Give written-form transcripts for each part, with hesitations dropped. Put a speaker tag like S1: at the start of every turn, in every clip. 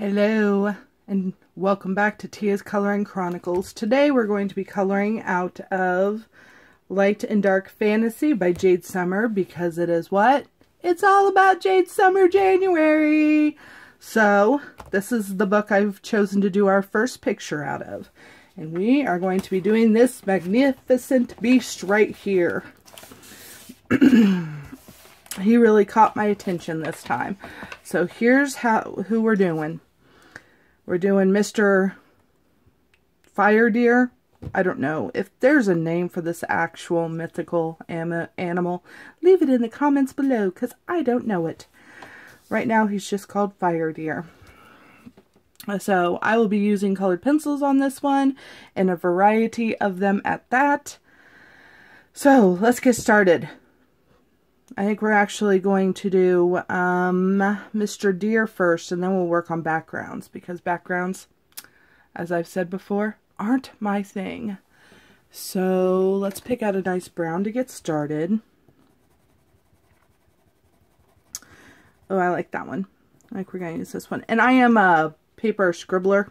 S1: Hello and welcome back to Tia's Coloring Chronicles. Today we're going to be coloring out of Light and Dark Fantasy by Jade Summer because it is what? It's all about Jade Summer January! So this is the book I've chosen to do our first picture out of. And we are going to be doing this magnificent beast right here. He really caught my attention this time. So here's who we're doing. We're doing Mr. Fire Deer. I don't know if there's a name for this actual mythical animal. Leave it in the comments below because I don't know it. Right now he's just called Fire Deer. So I will be using colored pencils on this one and a variety of them at that. So let's get started. I think we're actually going to do Mr. Deer first, and then we'll work on backgrounds, because backgrounds, as I've said before, aren't my thing. So let's pick out a nice brown to get started. Oh, I like that one. I think we're going to use this one. And I am a paper scribbler.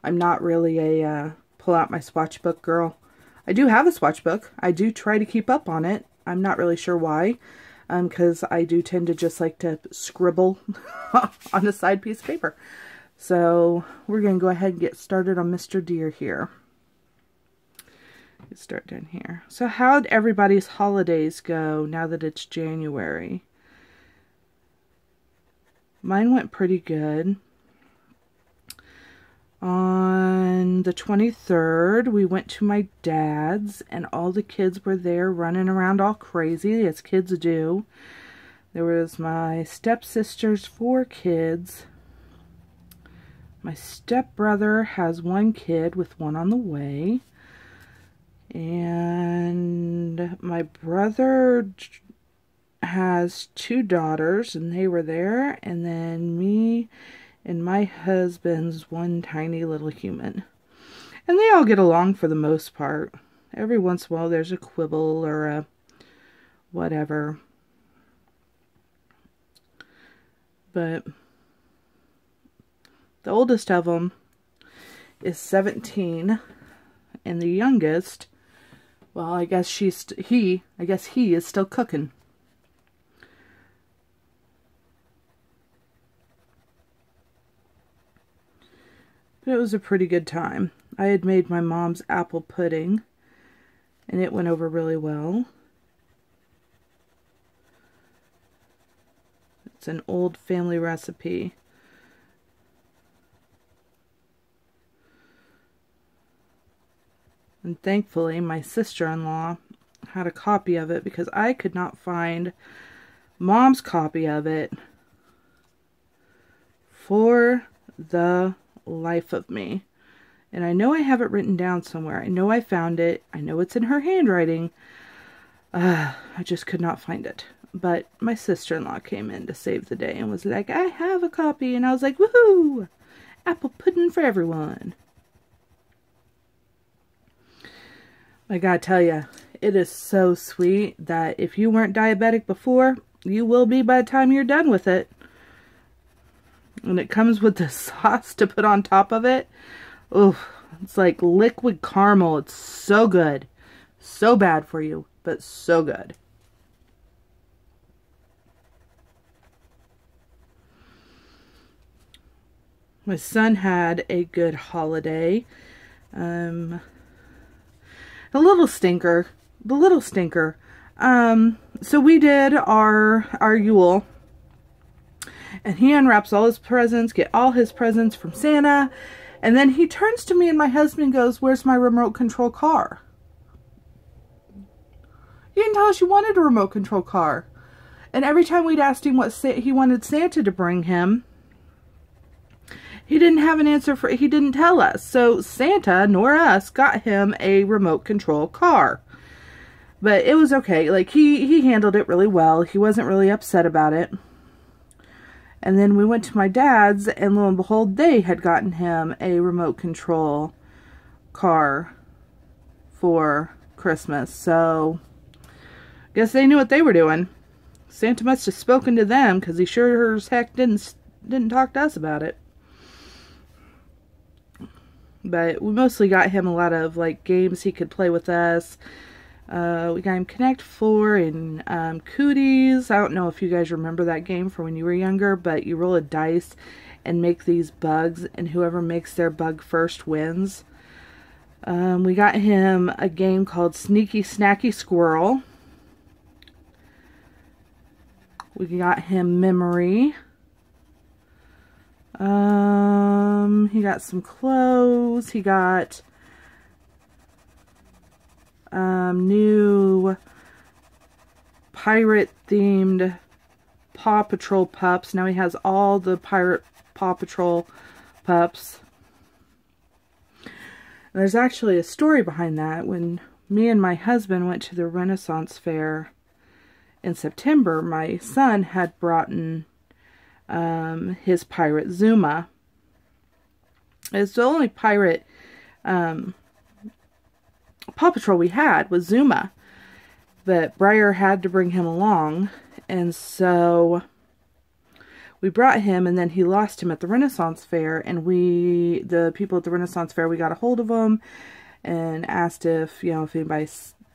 S1: I'm not really a pull out my swatch book girl. I do have a swatch book. I do try to keep up on it. I'm not really sure why, because I do tend to just like to scribble on a side piece of paper. So we're going to go ahead and get started on Mr. Deer here. Let's start down here. So how'd everybody's holidays go now that it's January? Mine went pretty good. On the 23rd, we went to my dad's, and all the kids were there running around all crazy, as kids do. There was my stepsister's 4 kids. My stepbrother has 1 kid with 1 on the way. And my brother has 2 daughters, and they were there. And then me and my husband's 1 tiny little human. And they all get along for the most part. Every once in a while there's a quibble or a whatever. But the oldest of them is 17. And the youngest, well, I guess he is still cooking. But it was a pretty good time. I had made my mom's apple pudding, and it went over really well. It's an old family recipe. And thankfully, my sister-in-law had a copy of it because I could not find Mom's copy of it for the life of me. And I know I have it written down somewhere. I know I found it. I know it's in her handwriting. I just could not find it. But my sister-in-law came in to save the day and was like, I have a copy. And I was like, woohoo! Apple pudding for everyone. I gotta tell you, it is so sweet that if you weren't diabetic before, you will be by the time you're done with it. And it comes with the sauce to put on top of it. Oof, it's like liquid caramel. It's so good. So bad for you, but so good. My son had a good holiday. A little stinker. The little stinker. So we did our Yule. And he unwraps all his presents, get all his presents from Santa. And then he turns to me and my husband and goes, where's my remote control car? You didn't tell us you wanted a remote control car. And every time we'd asked him what he wanted Santa to bring him, he didn't have an answer for it. He didn't tell us. So Santa, nor us, got him a remote control car. But it was okay. Like, he handled it really well. He wasn't really upset about it. And then we went to my dad's, and lo and behold, they had gotten him a remote control car for Christmas. So, guess they knew what they were doing. Santa must have spoken to them, because he sure as heck didn't talk to us about it. But we mostly got him a lot of like games he could play with us. We got him Connect 4 and Cooties. I don't know if you guys remember that game from when you were younger, but you roll a dice and make these bugs, and whoever makes their bug first wins. We got him a game called Sneaky Snacky Squirrel. We got him Memory. He got some clothes. He got new pirate-themed Paw Patrol pups. Now he has all the pirate Paw Patrol pups. And there's actually a story behind that. When me and my husband went to the Renaissance Fair in September, my son had brought in his pirate Zuma. It's the only pirate Paw Patrol we had was Zuma, but Briar had to bring him along, and so we brought him, and then he lost him at the Renaissance Fair, and the people at the Renaissance Fair, we got a hold of them and asked if, if anybody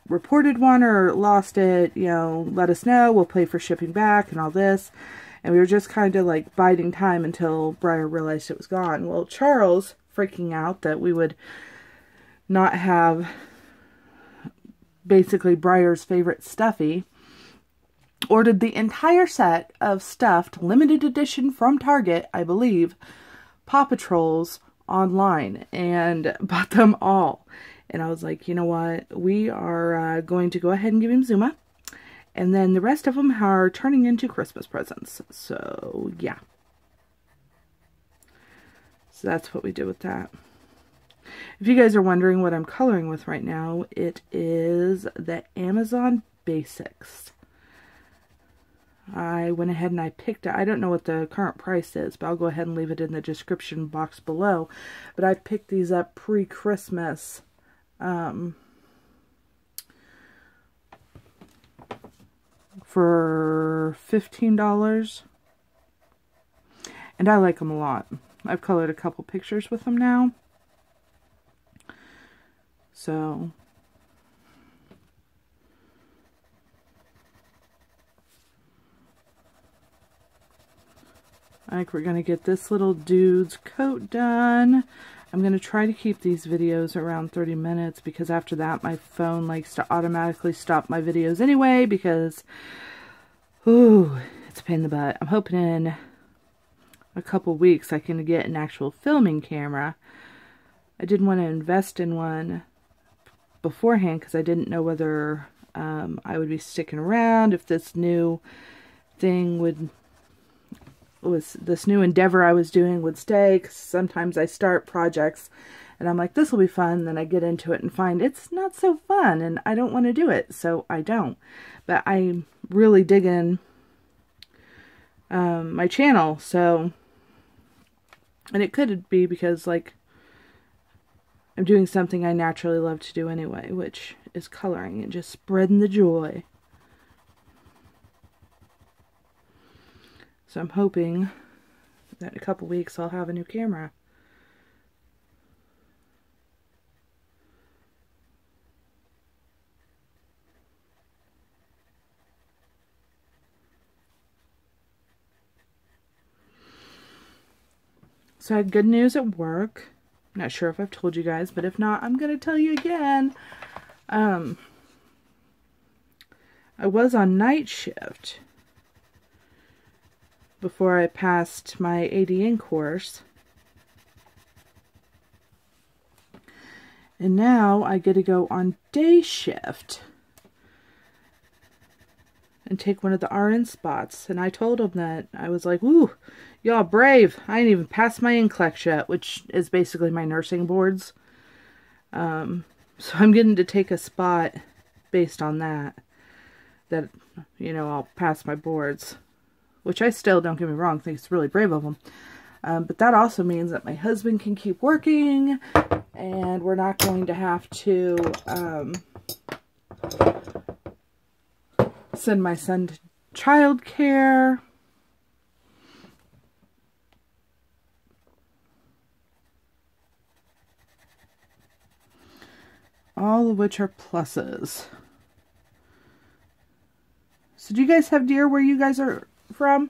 S1: reported one or lost it, let us know, we'll pay for shipping back and all this. And we were just kind of like biding time until Briar realized it was gone. Well, Charles, freaking out that we would not have basically Briar's favorite stuffy, ordered the entire set of stuffed, limited edition from Target, I believe, Paw Patrols online and bought them all. And I was like, you know what? We are going to go ahead and give him Zuma. And then the rest of them are turning into Christmas presents. So, yeah. So that's what we did with that. If you guys are wondering what I'm coloring with right now, it is the Amazon Basics. I went ahead and I picked it. I don't know what the current price is, but I'll go ahead and leave it in the description box below. But I picked these up pre-Christmas. For $15, and I like them a lot. I've colored a couple pictures with them now, so I think we're going to get this little dude's coat done. I'm going to try to keep these videos around 30 minutes because after that my phone likes to automatically stop my videos anyway because, ooh, it's a pain in the butt. I'm hoping in a couple weeks I can get an actual filming camera. I didn't want to invest in one beforehand because I didn't know whether I would be sticking around, if this new thing this new endeavor I was doing would stay, because sometimes I start projects and I'm like, this will be fun, then I get into it and find it's not so fun and I don't want to do it, so I don't. But I'm really digging my channel, so, and it could be because like I'm doing something I naturally love to do anyway, which is coloring and just spreading the joy. So I'm hoping that in a couple weeks I'll have a new camera. So I had good news at work. Not sure if I've told you guys, but if not, I'm going to tell you again. I was on night shift before I passed my ADN course. And now I get to go on day shift and take one of the RN spots. And I told them that I was like, woo, y'all brave. I ain't even passed my NCLEX yet, which is basically my nursing boards. So I'm getting to take a spot based on that, I'll pass my boards. Which I still, don't get me wrong, think it's really brave of them. But that also means that my husband can keep working, and we're not going to have to send my son to childcare. all of which are pluses. So do you guys have deer where you guys are from?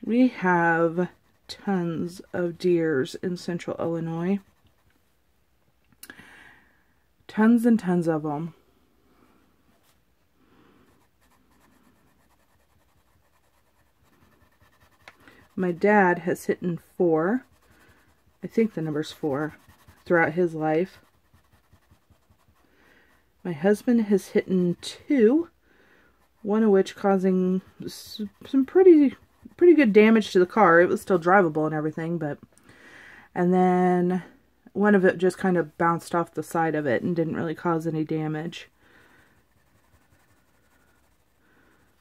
S1: We have tons of deers in central Illinois. Tons and tons of them. My dad has hit 4. I think the number's 4 throughout his life. My husband has hit 2, one of which causing some pretty good damage to the car. It was still drivable and everything, but and then one of it just kind of bounced off the side of it and didn't really cause any damage.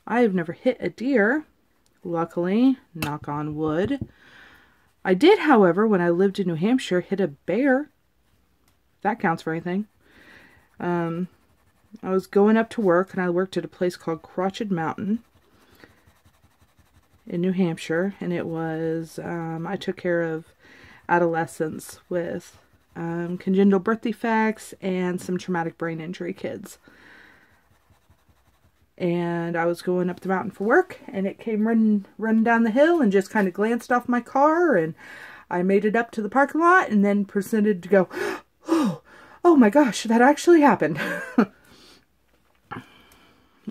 S1: I have never hit a deer, luckily, knock on wood. I did, however, when I lived in New Hampshire, hit a bear. That counts for anything. I was going up to work, and I worked at a place called Crotched Mountain in New Hampshire, and it was, I took care of adolescents with congenital birth defects and some traumatic brain injury kids. And I was going up the mountain for work, and it came running down the hill and just kind of glanced off my car, and I made it up to the parking lot and then proceeded to go, oh my gosh, that actually happened.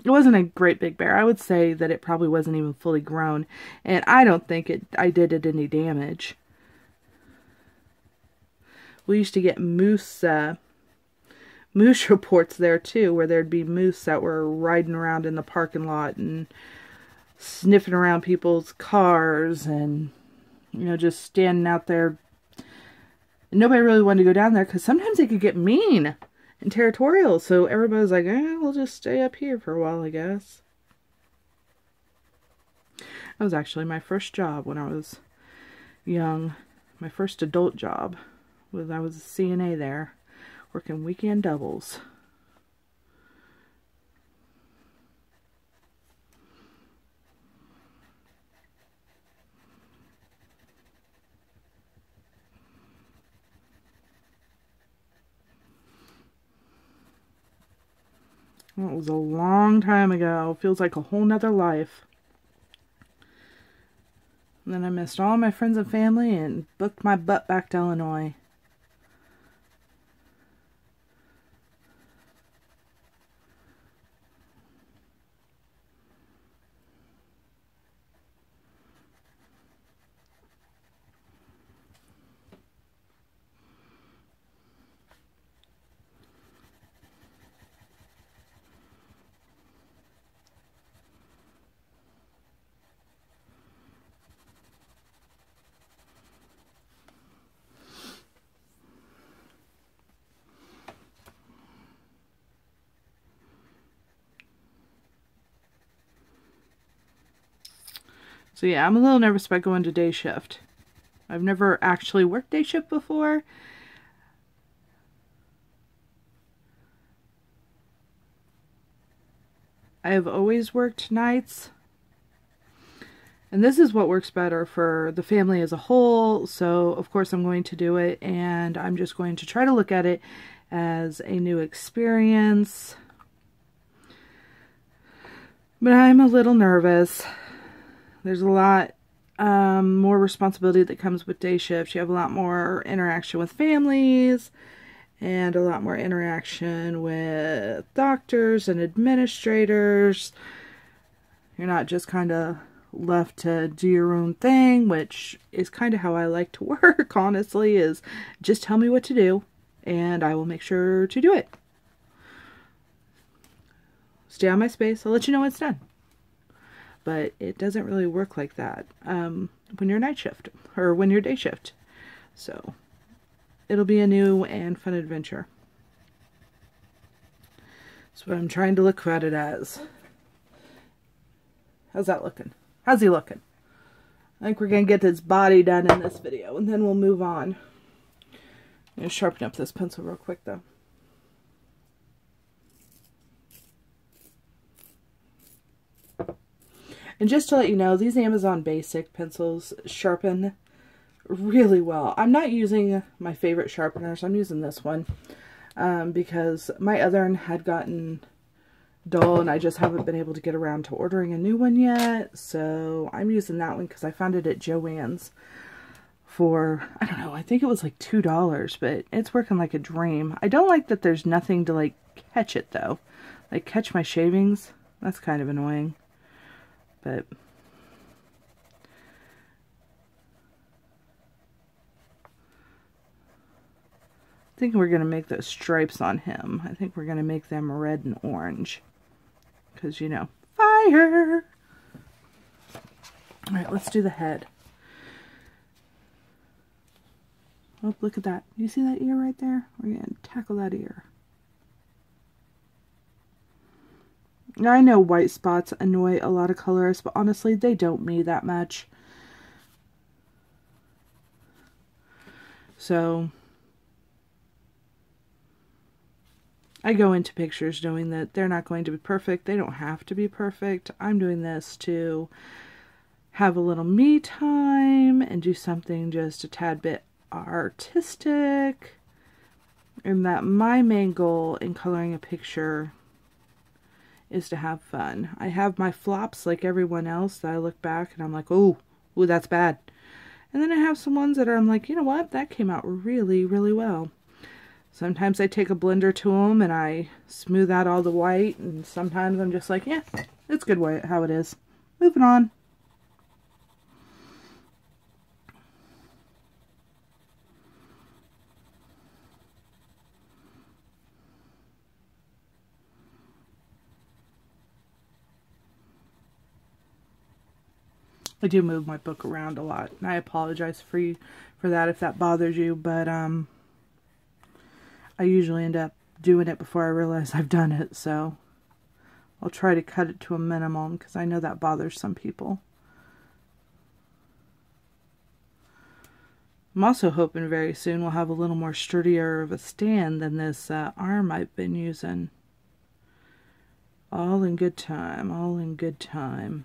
S1: It wasn't a great big bear. I would say that it probably wasn't even fully grown, and I don't think I did it any damage. We used to get moose reports there too, where there'd be moose that were riding around in the parking lot and sniffing around people's cars and, you know, just standing out there. And nobody really wanted to go down there because sometimes they could get mean and territorial. So everybody was like, we'll just stay up here for a while, I guess. That was actually my first job when I was young. My first adult job was I was a CNA there, working weekend doubles. Well, it was a long time ago. Feels like a whole nother life. And then I missed all my friends and family and booked my butt back to Illinois. So yeah, I'm a little nervous about going to day shift. I've never actually worked day shift before. I have always worked nights. And this is what works better for the family as a whole. So of course I'm going to do it, and I'm just going to try to look at it as a new experience. But I'm a little nervous. There's a lot more responsibility that comes with day shifts. You have a lot more interaction with families and a lot more interaction with doctors and administrators. You're not just kind of left to do your own thing, which is kind of how I like to work, honestly, is just tell me what to do and I will make sure to do it. Stay on my space. I'll let you know when it's done. But it doesn't really work like that when you're night shift or when you're day shift. So it'll be a new and fun adventure. That's what I'm trying to look at it as. How's that looking? How's he looking? I think we're going to get his body done in this video, and then we'll move on. I'm going to sharpen up this pencil real quick, though. And just to let you know, these Amazon Basic pencils sharpen really well. I'm not using my favorite sharpeners. I'm using this one because my other one had gotten dull and I just haven't been able to get around to ordering a new one yet. So I'm using that one because I found it at Joann's for, I don't know, I think it was like $2, but it's working like a dream. I don't like that there's nothing to like catch it though. Like catch my shavings. That's kind of annoying. But I think we're going to make those stripes on him. I think we're going to make them red and orange. Because, you know, fire! Alright, let's do the head. Oh, look at that. You see that ear right there? We're going to tackle that ear. Now, I know white spots annoy a lot of colorists, but honestly, they don't me that much. So I go into pictures knowing that they're not going to be perfect. They don't have to be perfect. I'm doing this to have a little me time and do something just a tad bit artistic. And that my main goal in coloring a picture is to have fun. I have my flops like everyone else that I look back and I'm like, ooh, that's bad. And then I have some ones that I'm like, you know what? That came out really, really well. Sometimes I take a blender to them and I smooth out all the white, and sometimes I'm just like, yeah, it's good how it is. Moving on. I do move my book around a lot, and I apologize for that if that bothers you, but I usually end up doing it before I realize I've done it, so I'll try to cut it to a minimum because I know that bothers some people. I'm also hoping very soon we'll have a little more sturdier of a stand than this arm I've been using. All in good time, all in good time.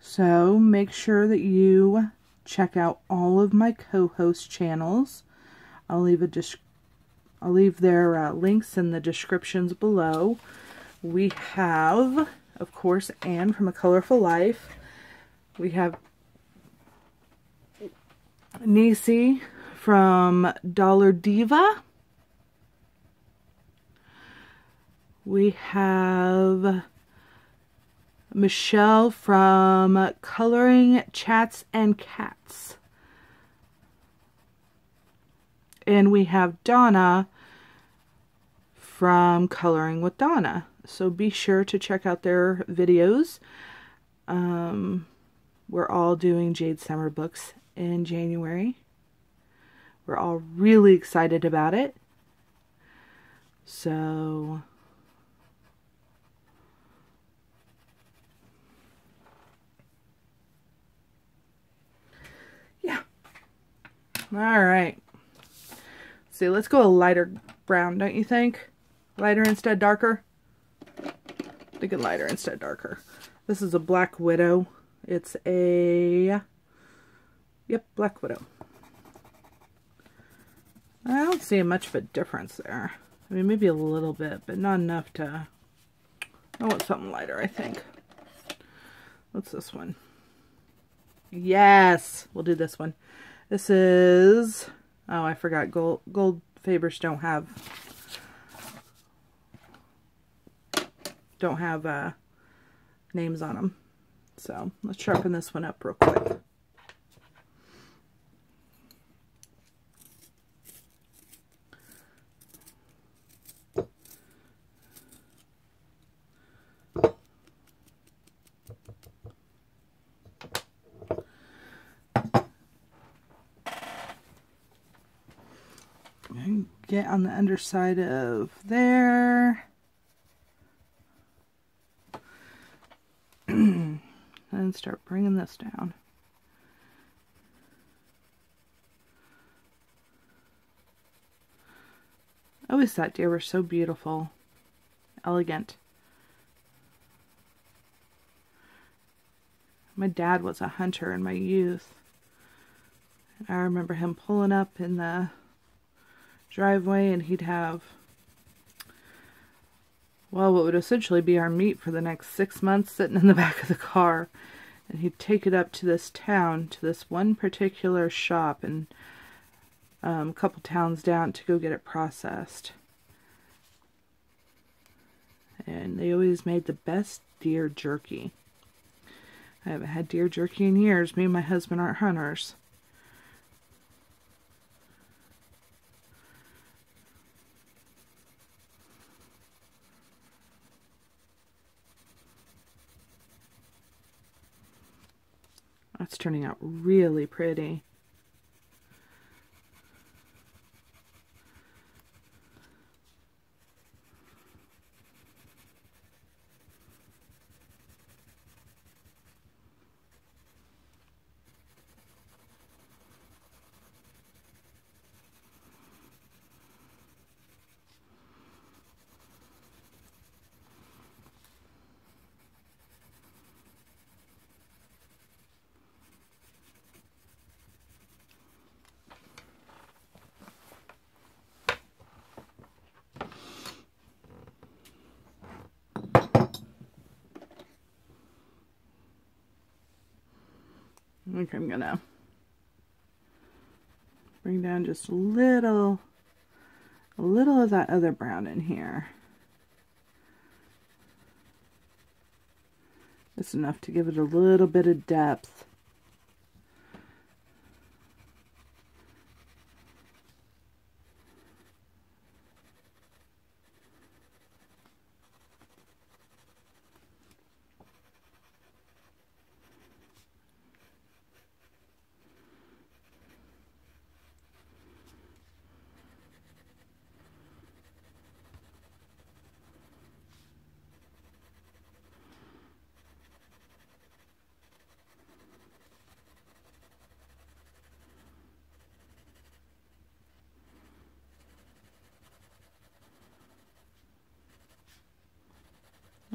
S1: So make sure that you check out all of my co-host channels. I'll leave their links in the descriptions below. We have, of course, Anne from A Colorful Life. We have Nisi from Dollar Diva. We have Michelle from Coloring Chats and Cats. And we have Donna from Coloring with Donna. So be sure to check out their videos. We're all doing Jade Summer books in January. We're all really excited about it. So yeah. All right. See, let's go a lighter brown, don't you think? Lighter instead darker? I think a lighter instead darker. This is a Black Widow. It's a, yep, Black Widow. I don't see much of a difference there. I mean, maybe a little bit, but not enough to, I want something lighter, I think. What's this one? Yes, we'll do this one. This is, oh, I forgot, gold fibers don't have names on them. So let's sharpen this one up real quick. get on the underside of there. And start bringing this down. I always thought deer were so beautiful, elegant. My dad was a hunter in my youth. I remember him pulling up in the driveway, and he'd have, well, what would essentially be our meat for the next 6 months sitting in the back of the car. And he'd take it up to this town, to this one particular shop, and a couple towns down to go get it processed. And they always made the best deer jerky. I haven't had deer jerky in years. Me and my husband aren't hunters. That's turning out really pretty. I think I'm gonna bring down just a little of that other brown in here. Just enough to give it a little bit of depth.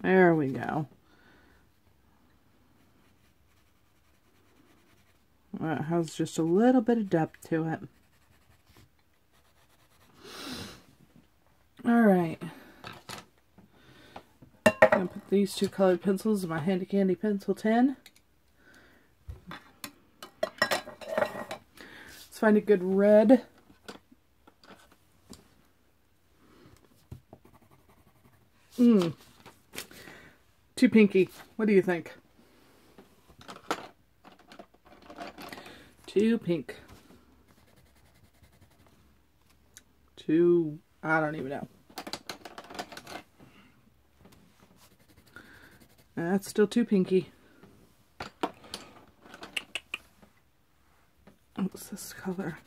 S1: There we go. Well, it has just a little bit of depth to it. Alright. I'm going to put these two colored pencils in my handy candy pencil tin. Let's find a good red. Too pinky. What do you think? Too pink. Too, I don't even know. That's still too pinky. What's this color?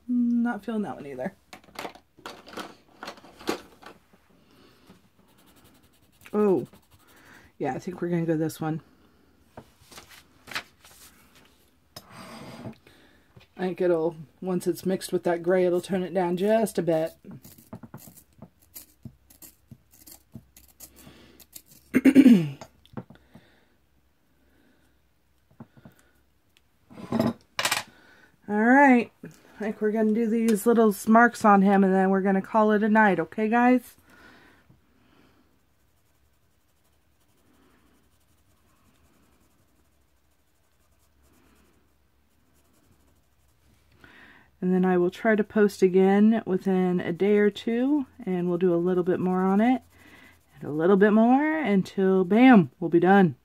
S1: Not feeling that one either. Oh, yeah, I think we're going to go this one. I think it'll, once it's mixed with that gray, it'll tone it down just a bit. Alright, I think we're going to do these little marks on him, and then we're going to call it a night, okay guys? And then I will try to post again within a day or two, and we'll do a little bit more on it, and a little bit more, until, bam, we'll be done.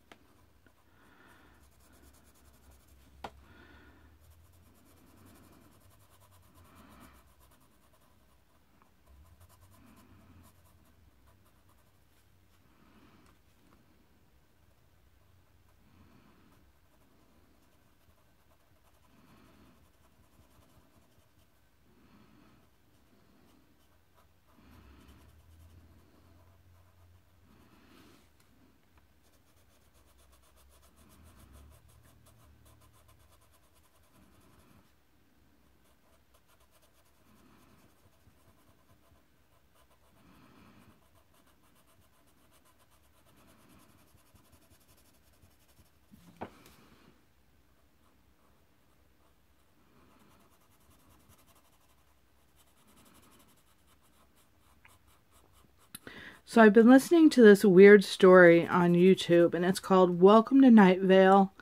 S1: So I've been listening to this weird story on YouTube, and it's called Welcome to Night Vale.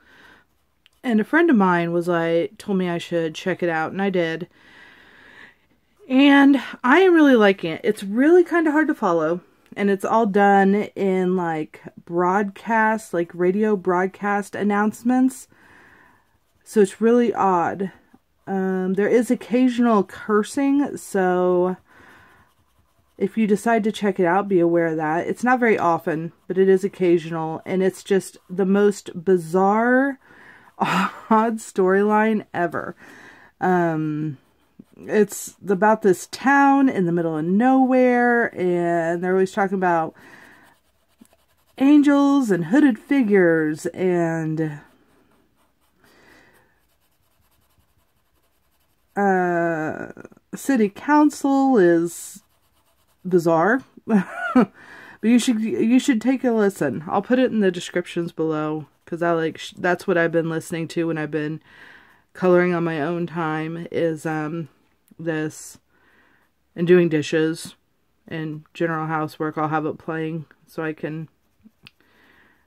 S1: And a friend of mine told me I should check it out, and I did. And I am really liking it. It's really kind of hard to follow, and it's all done in like broadcast, like radio broadcast announcements. So it's really odd. There is occasional cursing, so if you decide to check it out, be aware of that. It's not very often, but it is occasional, and it's just the most bizarre, odd storyline ever. It's about this town in the middle of nowhere, and they're always talking about angels and hooded figures, and city council is bizarre. But you should take a listen. I'll put it in the descriptions below, because that's what I've been listening to when I've been coloring on my own time, is this, and doing dishes and general housework. I'll have it playing so I can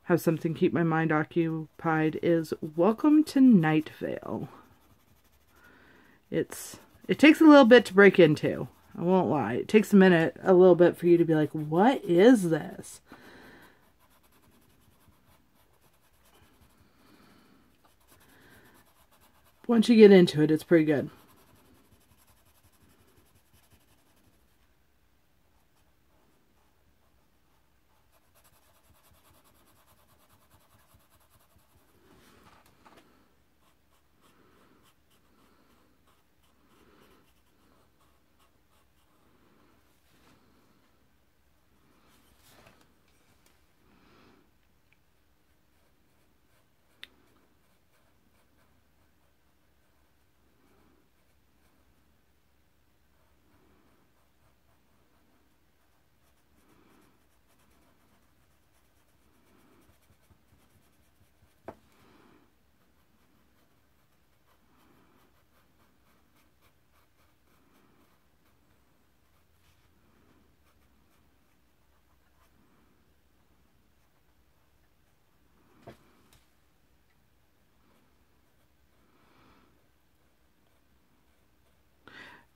S1: have something keep my mind occupied. Is Welcome to Night Vale. It takes a little bit to break into. I won't lie. It takes a little bit for you to be like, what is this? Once you get into it, it's pretty good.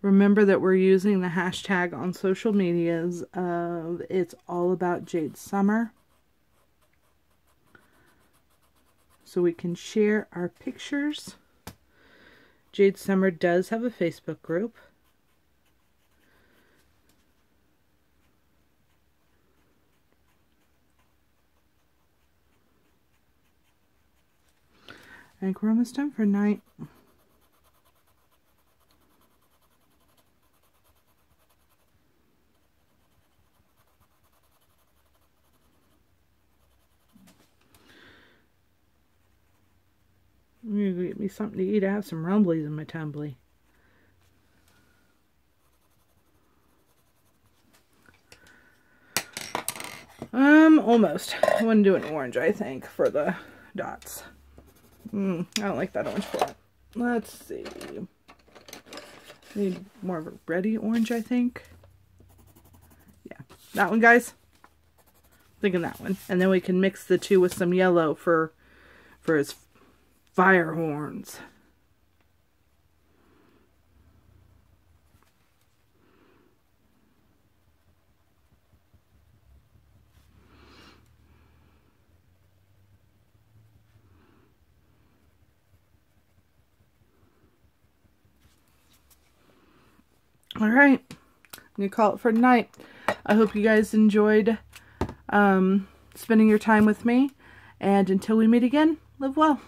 S1: Remember that we're using the hashtag on social medias of It's All About Jade Summer, so we can share our pictures. Jade Summer does have a Facebook group. I think we're almost done for night. I'm gonna go get me something to eat. I have some rumblies in my tumbly. Almost. I want to do an orange, I think, for the dots. I don't like that orange for it. Let's see. Need more of a reddy orange, I think. Yeah, that one, guys. Thinking that one. And then we can mix the two with some yellow for his fire horns. All right, I'm gonna call it for tonight. I hope you guys enjoyed spending your time with me, and until we meet again, live well.